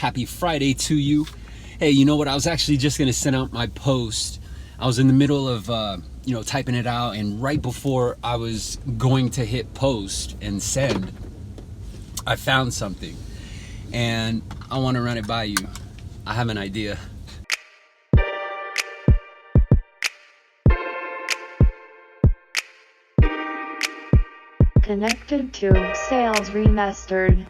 Happy Friday to you. Hey, you know what? I was actually just going to send out my post. I was in the middle of, typing it out, and right before I was going to hit post and send, I found something, and I want to run it by you. I have an idea. Connected to Sales Remastered.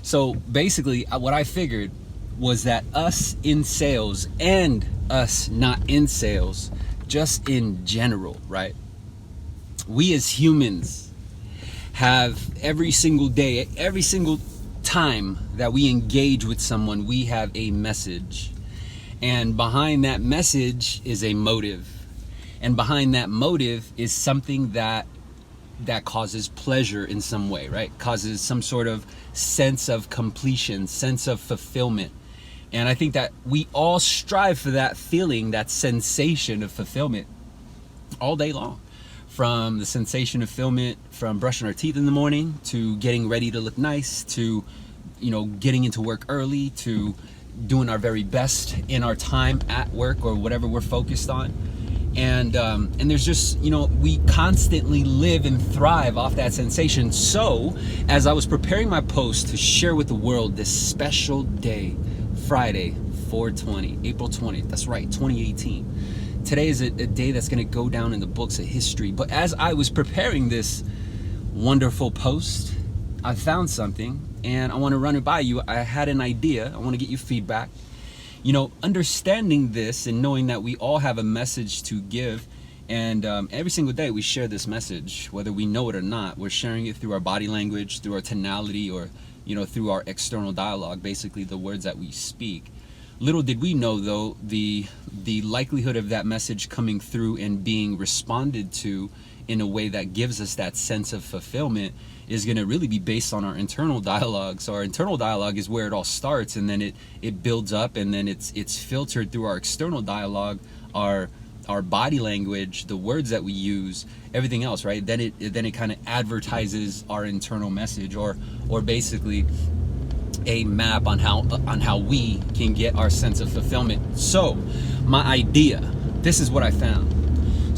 So basically, what I figured was that us in sales and us not in sales, just in general, right? We as humans have every single day, every single time that we engage with someone, we have a message. And behind that message is a motive. And behind that motive is something that causes pleasure in some way, right? Causes some sort of sense of completion, sense of fulfillment. And I think that we all strive for that feeling, that sensation of fulfillment all day long. From the sensation of fulfillment from brushing our teeth in the morning, to getting ready to look nice, to, getting into work early, to doing our very best in our time at work or whatever we're focused on. And there's just, we constantly live and thrive off that sensation. So as I was preparing my post to share with the world this special day, Friday, 4/20, April 20th, that's right, 2018. Today is a day that's going to go down in the books of history. But as I was preparing this wonderful post, I found something, and I want to run it by you. I had an idea. I want to get your feedback. Understanding this and knowing that we all have a message to give, and every single day we share this message, whether we know it or not. We're sharing it through our body language, through our tonality, or through our external dialogue, basically the words that we speak. Little did we know, though, the likelihood of that message coming through and being responded to in a way that gives us that sense of fulfillment is going to really be based on our internal dialogue. So our internal dialogue is where it all starts, and then it builds up, and then it's filtered through our external dialogue, our body language, the words that we use, everything else, right? Then it kind of advertises our internal message, or basically a map on how we can get our sense of fulfillment. So my idea, this is what I found.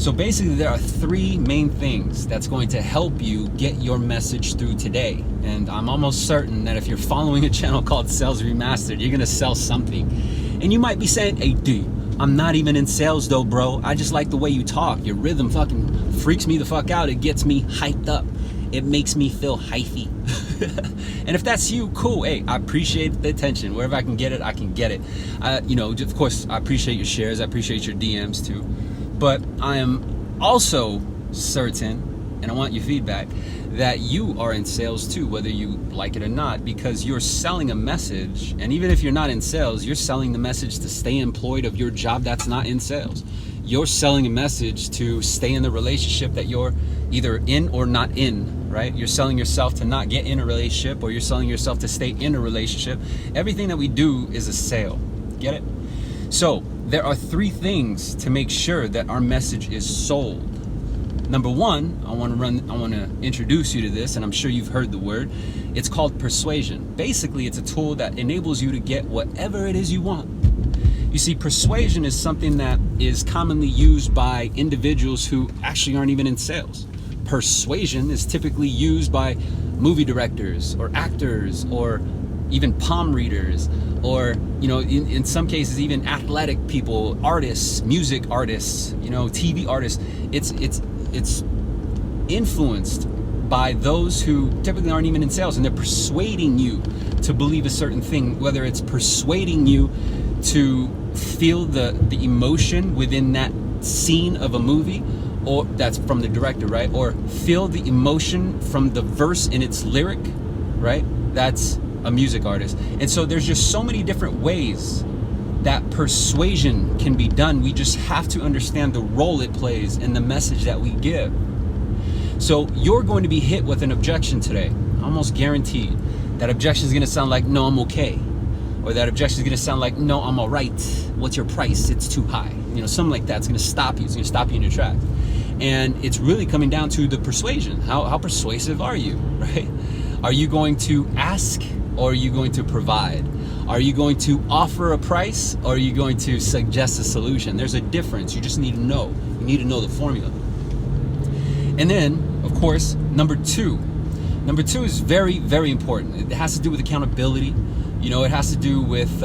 So basically there are three main things that's going to help you get your message through today. And I'm almost certain that if you're following a channel called Sales Remastered, you're gonna sell something. And you might be saying, hey D, I'm not even in sales though, bro. I just like the way you talk. Your rhythm fucking freaks me the fuck out. It gets me hyped up. It makes me feel hyphy. And if that's you, cool. Hey, I appreciate the attention. Wherever I can get it, I can get it. Of course, I appreciate your shares. I appreciate your DMs too. But I am also certain, and I want your feedback, that you are in sales too, whether you like it or not, because you're selling a message. And even if you're not in sales, you're selling the message to stay employed of your job that's not in sales. You're selling a message to stay in the relationship that you're either in or not in, right? You're selling yourself to not get in a relationship, or you're selling yourself to stay in a relationship. Everything that we do is a sale. Get it? So there are three things to make sure that our message is sold. Number one, I want to introduce you to this, and I'm sure you've heard the word. It's called persuasion. Basically, it's a tool that enables you to get whatever it is you want. You see, persuasion is something that is commonly used by individuals who actually aren't even in sales. Persuasion is typically used by movie directors or actors, or even palm readers, or in some cases even athletic people, artists, music artists, TV artists. It's influenced by those who typically aren't even in sales, and they're persuading you to believe a certain thing, whether it's persuading you to feel the emotion within that scene of a movie, or that's from the director, right? Or feel the emotion from the verse in its lyric, right? That's a music artist. And so there's just so many different ways that persuasion can be done. We just have to understand the role it plays in the message that we give. So you're going to be hit with an objection today, almost guaranteed. That objection is going to sound like, no, I'm okay. Or that objection is going to sound like, no, I'm all right. What's your price? It's too high. Something like that. It's going to stop you. It's going to stop you in your tracks. And it's really coming down to the persuasion. How persuasive are you, right? Are you going to ask, or are you going to provide? Are you going to offer a price, or are you going to suggest a solution? There's a difference. You just need to know. You need to know the formula. And then, of course, number two is very, very important. It has to do with accountability. You know, it has to do with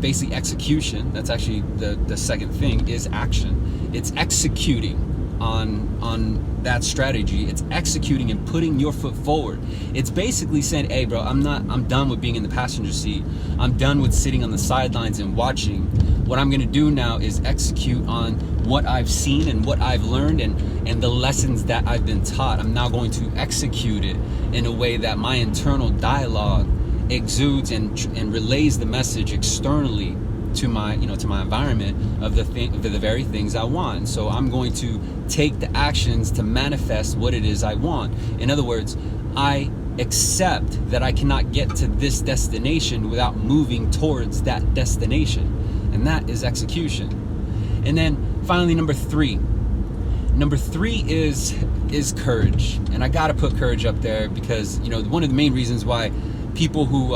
basic execution. That's actually the second thing, is action. It's executing on that strategy. It's executing and putting your foot forward. It's basically saying, hey bro, I'm done with being in the passenger seat. I'm done with sitting on the sidelines and watching. What I'm gonna do now is execute on what I've seen and what I've learned and the lessons that I've been taught. I'm now going to execute it in a way that my internal dialogue exudes and relays the message externally to my environment of the very things I want. So I'm going to take the actions to manifest what it is I want. In other words, I accept that I cannot get to this destination without moving towards that destination, and that is execution. And then finally, number three is courage. And I gotta put courage up there because, you know, one of the main reasons why people who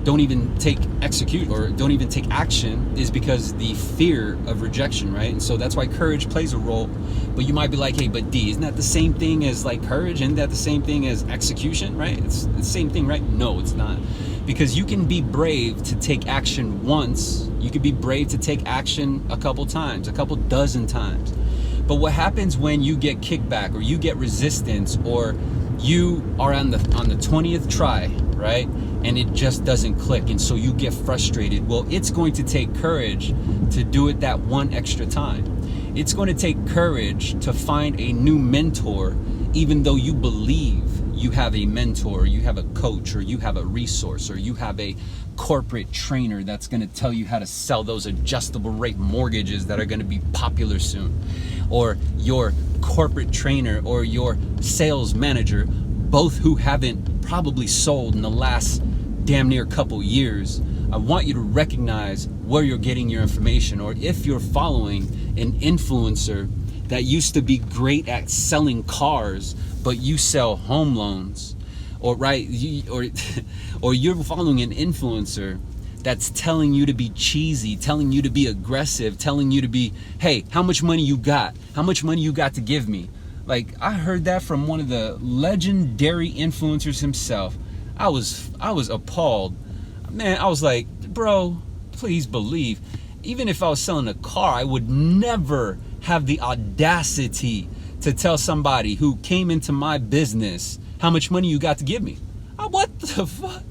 don't even take action is because the fear of rejection, right? And so that's why courage plays a role. But you might be like, hey, but D, isn't that the same thing as like courage? Isn't that the same thing as execution, right? It's the same thing, right? No, it's not. Because you can be brave to take action once. You could be brave to take action a couple times, a couple dozen times. But what happens when you get kickback, or you get resistance, or you are on the 20th try, right? And it just doesn't click, and so you get frustrated. Well, it's going to take courage to do it that one extra time. It's going to take courage to find a new mentor, even though you believe you have a mentor, or you have a coach, or you have a resource, or you have a corporate trainer that's going to tell you how to sell those adjustable rate mortgages that are going to be popular soon, or your corporate trainer or your sales manager, both who haven't probably sold in the last damn near couple years. I want you to recognize where you're getting your information, or if you're following an influencer that used to be great at selling cars, but you sell home loans, or or you're following an influencer that's telling you to be cheesy, telling you to be aggressive, telling you to be, hey, how much money you got? How much money you got to give me? Like, I heard that from one of the legendary influencers himself. I was appalled. Man, I was like, bro, please believe. Even if I was selling a car, I would never have the audacity to tell somebody who came into my business how much money you got to give me. What the fuck?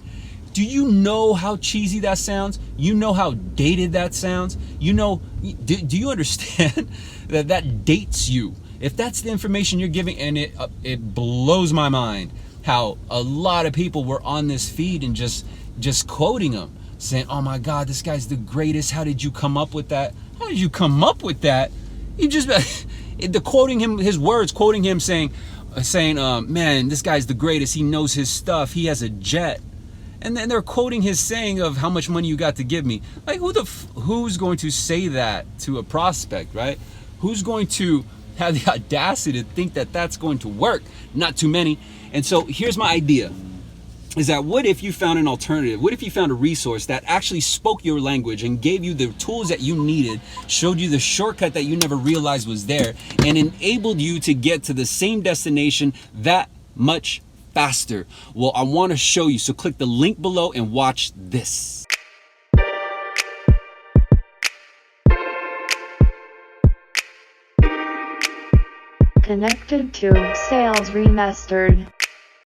Do you know how cheesy that sounds? You know how dated that sounds? You know, do you understand that dates you? If that's the information you're giving, and it blows my mind how a lot of people were on this feed and just quoting him, saying, oh my God, this guy's the greatest. How did you come up with that? How did you come up with that? You just, quoting him, his words, quoting him saying, man, this guy's the greatest. He knows his stuff. He has a jet. And then they're quoting his saying of how much money you got to give me. Like, who's going to say that to a prospect, right? Who's going to have the audacity to think that that's going to work? Not too many. And so here's my idea, is that what if you found an alternative? What if you found a resource that actually spoke your language and gave you the tools that you needed, showed you the shortcut that you never realized was there, and enabled you to get to the same destination that much faster? Well, I want to show you. So click the link below and watch this. Connected to Sales Remastered.